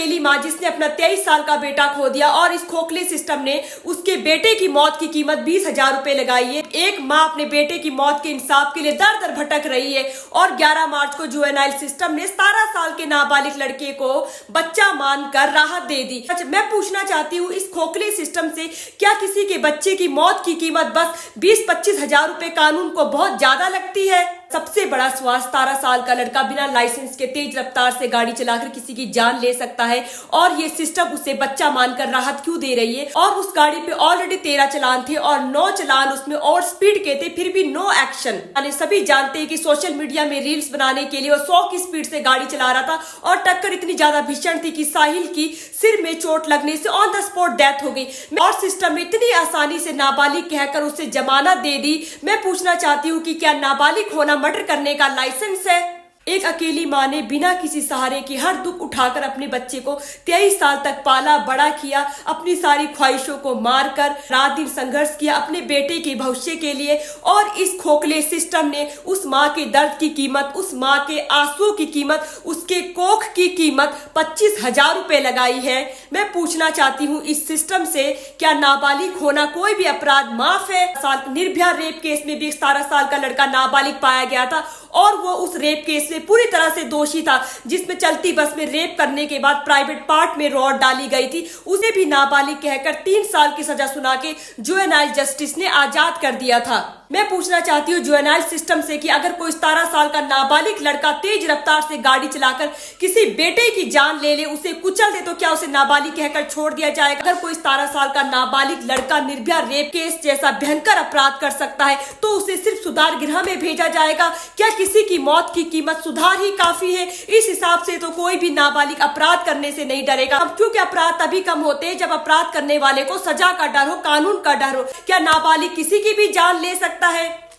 अकेली माँ जिसने अपना 23 साल का बेटा खो दिया और इस खोखले सिस्टम ने उसके बेटे की मौत की कीमत 20,000 रुपए लगाई है। एक माँ अपने बेटे की मौत के इंसाफ के लिए दर दर भटक रही है और 11 मार्च को जुवेनाइल सिस्टम ने 17 साल के नाबालिग लड़के को बच्चा मानकर राहत दे दी। मैं पूछना चाहती हूँ, इस खोखले सिस्टम से क्या किसी के बच्चे की मौत की कीमत बस 20-25 हजार रुपए कानून को बहुत ज्यादा लगती है? सबसे बड़ा स्वाद, 17 साल का लड़का बिना लाइसेंस के तेज रफ्तार से गाड़ी चलाकर किसी की जान ले सकता है और ये सिस्टम उसे बच्चा मानकर राहत क्यों दे रही है? और उस गाड़ी पे ऑलरेडी 13 चलान थे और 9 चलान उसमें और स्पीड के थे, फिर भी नो एक्शन। सभी जानते हैं कि सोशल मीडिया में रील्स बनाने के लिए 100 की स्पीड से गाड़ी चला रहा था और टक्कर इतनी ज्यादा भीषण थी कि साहिल की सिर में चोट लगने से ऑन द स्पॉट डेथ हो गई और सिस्टम ने इतनी आसानी से नाबालिग कहकर उसे जमानत दे दी। मैं पूछना चाहती हूँ कि क्या नाबालिग होना मर्डर करने का लाइसेंस है? एक अकेली माँ ने बिना किसी सहारे के हर दुख उठाकर अपने बच्चे को 23 साल तक पाला बड़ा किया, अपनी सारी ख्वाहिशों को मारकर रात दिन संघर्ष किया अपने बेटे के भविष्य के लिए और इस खोखले सिस्टम ने उस माँ के दर्द की कीमत, उस माँ के आंसू की कीमत, उसके कोख की कीमत 25,000 रुपए लगाई है। मैं पूछना चाहती हूँ, इस सिस्टम से क्या नाबालिग होना कोई भी अपराध माफ है? निर्भया रेप केस में भी 17 साल का लड़का नाबालिग पाया गया था और वो उस रेप केस में पूरी तरह से दोषी था, जिसमें चलती बस में रेप करने के बाद प्राइवेट पार्ट में रॉड डाली गई थी। उसे भी नाबालिग कहकर 3 साल की सजा सुना के जुवेनाइल जस्टिस ने आजाद कर दिया था। मैं पूछना चाहती हूँ जुवेनाइल सिस्टम से कि अगर कोई 17 साल का नाबालिग लड़का तेज रफ्तार से गाड़ी चलाकर किसी बेटे की जान ले ले, उसे कुचल दे, तो क्या उसे नाबालिग कहकर छोड़ दिया जाएगा? अगर कोई 17 साल का नाबालिग लड़का निर्भया रेप केस जैसा भयंकर अपराध कर सकता है तो उसे सिर्फ सुधार गृह में भेजा जाएगा? क्या किसी की मौत की कीमत सुधार ही काफी है? इस हिसाब से तो कोई भी नाबालिग अपराध करने से नहीं डरेगा, क्योंकि अपराध तभी कम होते हैं जब अपराध करने वाले को सजा का डर हो, कानून का डर हो। क्या नाबालिग किसी की भी जान ले सकता है?